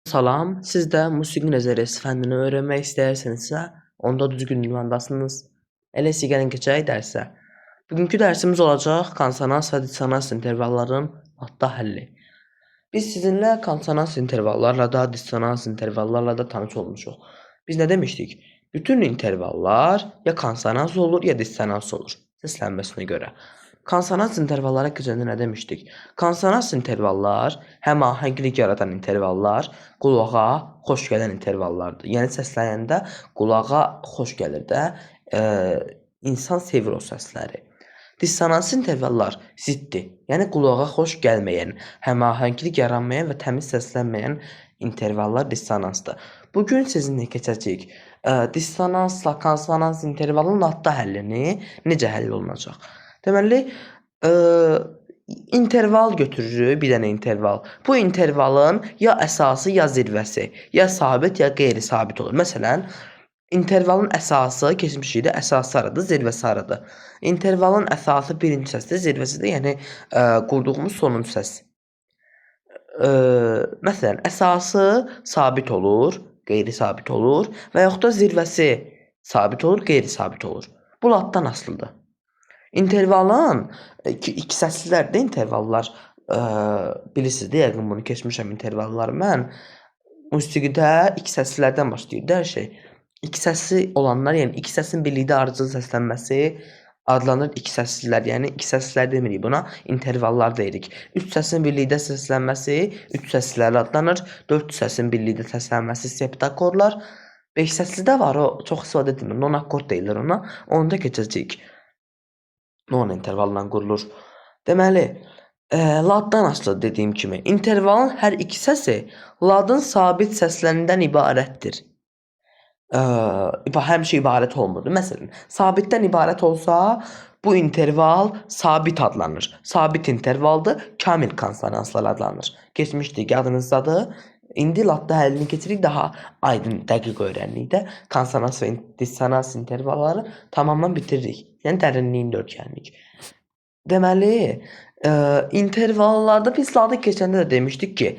Salam, siz də musiqi nəzəriyyəsi fənnini öyrənmək istəyirsinizsə, onda düzgün ünvandasınız. Elə isə gəlin keçək dərsə. Bugünkü dərsimiz olacaq konsonans və dissonans intervalların hatta həlli. Biz sizinlə konsonans intervallarla da, dissonans intervallarla da tanış olmuşuq. Biz nə demişdik? Bütün intervallar ya konsonans olur, ya dissonans olur səslənməsinə görə. Konsonans intervallara keçəndə nə demişdik? Konsonans intervallar həmahənglik yaradan intervallar, qulağa xoş gələn intervallardır. Yəni səsləyəndə qulağa xoş gəlir də, insan sevir o səsləri. Dissonans intervallar ziddir. Yəni qulağa xoş gəlməyən, həmahənglik yaranmayan və təmiz səslənməyən intervallar dissonansdır. Bugün sizinlə keçəcəyik dissonansla konsonans intervalının hatta həllini necə həll olunacaq. Deməli, interval götürürük, bir dənə interval. Bu intervalın ya əsası, ya zirvəsi, ya sabit, ya qeyri-sabit olur. Məsələn, intervalın əsası keçmişikdə əsası haradır, zirvəsi haradır. İntervalın əsası birinci səsdir, zirvəsi də yəni qurduğumuz sonuncu səs. Məsələn, əsası sabit olur, qeyri-sabit olur və yaxud da zirvəsi sabit olur, qeyri-sabit olur. Bu latdan asılıdır. İntervalın iki səslilərdə intervallar bilirsiniz də, yəqin bunu keçmişəm intervalları mən. Musiqidə iki səslilərdən başlayır da hər şey. İki səsli olanlar, yəni iki səsin birlikdə ardıcıl səslənməsi adlanır iki səslilər. Yəni iki səslilər demirik buna, intervallar deyirik. Üç səsin birlikdə səslənməsi üç səslilər adlanır. Dörd səsin birlikdə səslənməsi septakorlar. Beş səsli də var, o çox istifadə edilmir. Non-akkord deyilir ona. Onu da keçəcəyik. Non intervalla qurulur. Deməli, laddan asılı dediyim kimi, intervalın hər iki səsi ladın sabit səslərindən ibarətdir. Həmişə ibarət olmur. Məsələn, sabitdən ibarət olsa, bu interval sabit adlanır. Sabit intervaldır, kamil konsonanslar adlanır. Keçmişdik, yadınızdadır. İndi ladda həllini keçirik, daha aydın, dəqiq öyrənirik də. Konsonans və dissonans intervalları tamamən bitiririk. Yəni dərinliyini də öyrənirik. Deməli, intervallarda biz ladı keçəndə də demişdik ki,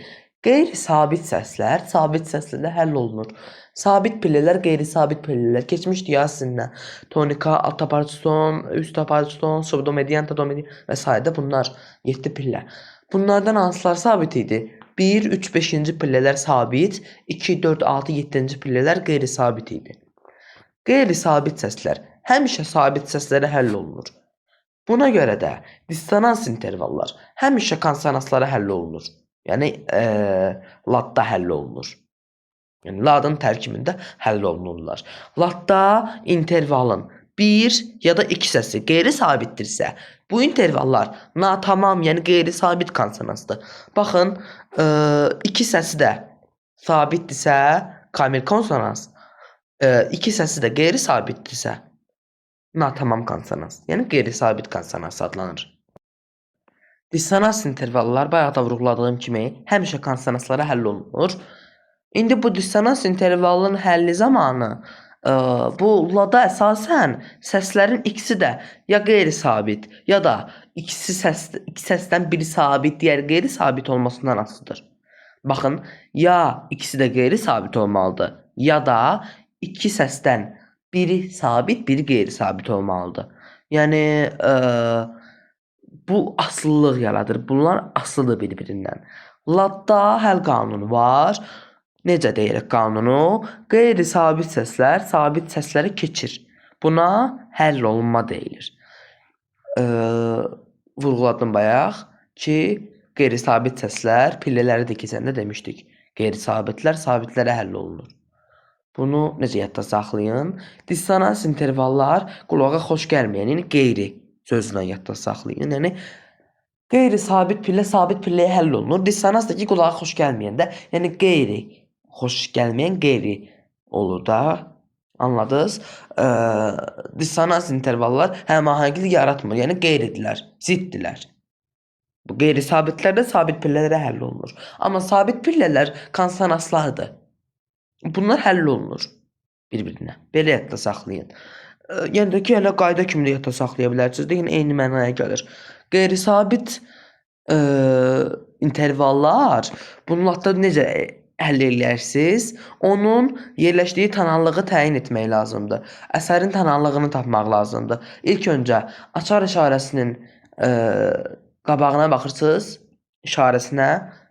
qeyri-sabit səslər sabit səslərlə həll olunur. Sabit pillələr, qeyri-sabit pillələr. Keçmişdik ya sizinlə. Tonika, alta parçton, üsta parçton, subdomedian, tadomedian və s. bunlar 7 pillə. Bunlardan hansılar sabit idi? 1, 3, 5-ci pillələr sabit, 2, 4, 6, 7-ci pillələr qeyri-sabit idi. Qeyri-sabit səslər həmişə sabit səslərə həll olunur. Buna görə də dissonans intervallar həmişə konsonanslara həll olunur. Yəni, ladda həll olunur. Yəni, ladın tərkibində həll olunurlar. Ladda intervalın bir ya da iki səsi qeyri-sabitdirsə, bu intervallar natamam, yəni qeyri-sabit konsonansdır. Baxın, iki səsi də sabitdirsə, kamil konsonans, iki səsi də qeyri-sabitdirsə, natamam konsonans, yəni qeyri-sabit konsonans adlanır. Dissonans intervallar bayaq da vurğuladığım kimi həmişə konsonanslara həll olunur. İndi bu dissonans intervalının həlli zamanı bu lada əsasən səslərin ikisi də ya qeyri-sabit ya da iki səsdən biri sabit, digəri qeyri-sabit olmasından asılıdır. Baxın, ya ikisi də qeyri-sabit olmalıdır, ya da iki səsdən biri sabit, biri qeyri-sabit olmalıdır. Yəni, bu asılılıq yaradır. Bunlar asılıdır bir-birindən. Ladda həll qanunu var. Necə deyirik qanunu? Qeyri-sabit səslər sabit səsləri keçir. Buna həll olunma deyilir. Vurğuladım bayaq ki, qeyri-sabit səslər pillələri də keçəndə demişdik. Qeyri-sabitlər sabitlərə həll olunur. Bunu necə yadda saxlayın? Dissonans intervallar qulağa xoş gəlməyən, yəni qeyri sözlə yadda saxlayın. Yəni, qeyri-sabit pillə sabit pilləyə həll olunur. Dissonans da ki, qulağa xoş gəlməyən də, yəni qeyri xoş gəlməyən qeyri olur da. Anladınız? Dissonans intervallar həmahənglik yaratmır. Yəni qeyridirlər, zidddirlər. Bu qeyri-sabitlər də sabit pillələrə həll olunur. Amma sabit pillələr konsonanslardır. Bunlar həll olunur bir-birinə. Belə yadda saxlayın. Yəni də ki, elə qayda kimi də yadda saxlaya bilərsiniz də, yəni eyni mənaya gəlir. Qeyri-sabit intervallar bunlar da necə əldə edərsiniz, onun yerləşdiyi tananlığı təyin etmək lazımdır. Əsərin tananlığını tapmaq lazımdır. İlk öncə açar işarəsinin qabağına baxırsınız, işarəsinə,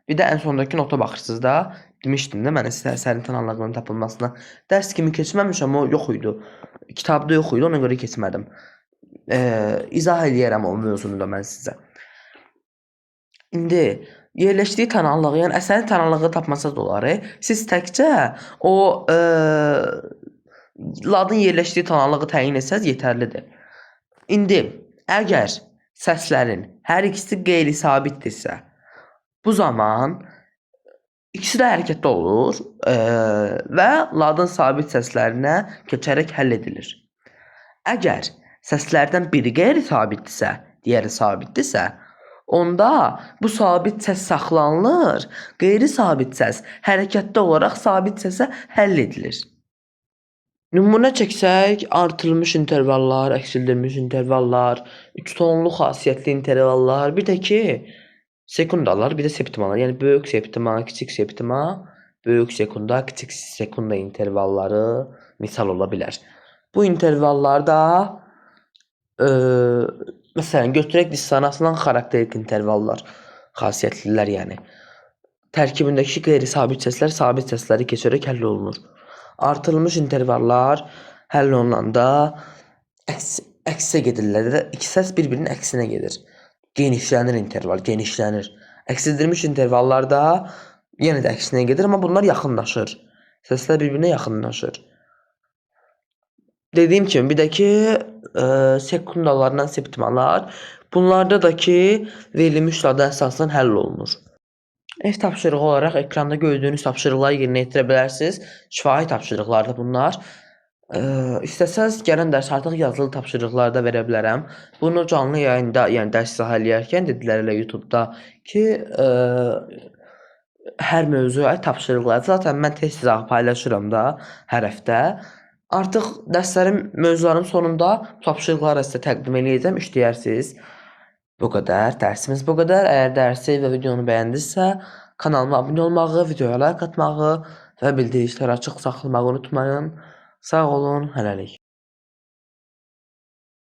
bir də ən sondakı nota baxırsınız da. Demişdim də mən sizə əsərin tananlığının tapılmasına. Dərs kimi keçməmişəm, o yox idi. Kitabda yox idi, ona görə keçmədim. İzah eləyərəm o mövzunu da mən sizə. İndi yerləşdiyi tananlığı, yəni əsərin tananlığı tapmasaq da olar. Siz təkcə o ladın yerləşdiyi tananlığı təyin etsəz yetərlidir. İndi əgər səslərin hər ikisi qeyri-sabitdirsə, bu zaman ikisi də hərəkətdə olur və ladın sabit səslərinə keçərək həll edilir. Əgər səslərdən biri qeyri-sabitdirsə, digəri sabitdirsə, onda bu sabit səs saxlanılır, qeyri-sabit səs hərəkətdə olaraq sabit səsə həll edilir. Nümunə çəksək, artırılmış intervallar, əksildirilmiş intervallar, üç tonlu xasiyyətli intervallar, bir də ki, sekundalar, bir də septimalar. Yəni böyük septima, kiçik septima, böyük sekunda, kiçik sekunda intervalları misal ola bilər. Bu intervallarda məsələn, götürək dissonanslanan xarakterik intervallar, xasiyyətlilər yəni. Tərkibindəki qeyri-sabit səslər sabit səsləri keçərək həll olunur. Artırılmış intervallar həll olunanda əksə gedirlər. İki səs bir-birinin əksinə gedir. Genişlənir interval, genişlənir. Əksildirilmiş intervallarda yenə də əksinə gedir, amma bunlar yaxınlaşır. Səslər bir-birinə yaxınlaşır. Dediyim kimi, bir də ki, sekundalarla septimalar, bunlarda da ki, verilmiş ladda əsasən həll olunur. Ev tapşırığı olaraq ekranda gördüyünüz tapşırıqları yerinə yetirə bilərsiniz. Şifahi tapşırıqlardır bunlar. İstəsəz gələn dərs artıq yazılı tapşırıqlarda verə bilərəm. Bunu canlı yayında, yəni dərs izah eləyərkən dedilər elə YouTube'da ki, hər mövzuya tapşırıqlar. Zaten mən test izahı paylaşıram da hər həftə. Artıq dərslərin, mövzuların sonunda tapşırıqları sizə təqdim eləyəcəm, işləyərsiniz. Bu qədər, dərsimiz bu qədər. Əgər dərsi və videonu bəyəndinizsə, kanalıma abunə olmağı, videoya like atmağı və bildirişləri açıq saxlamağı unutmayın. Sağ olun, hələlik.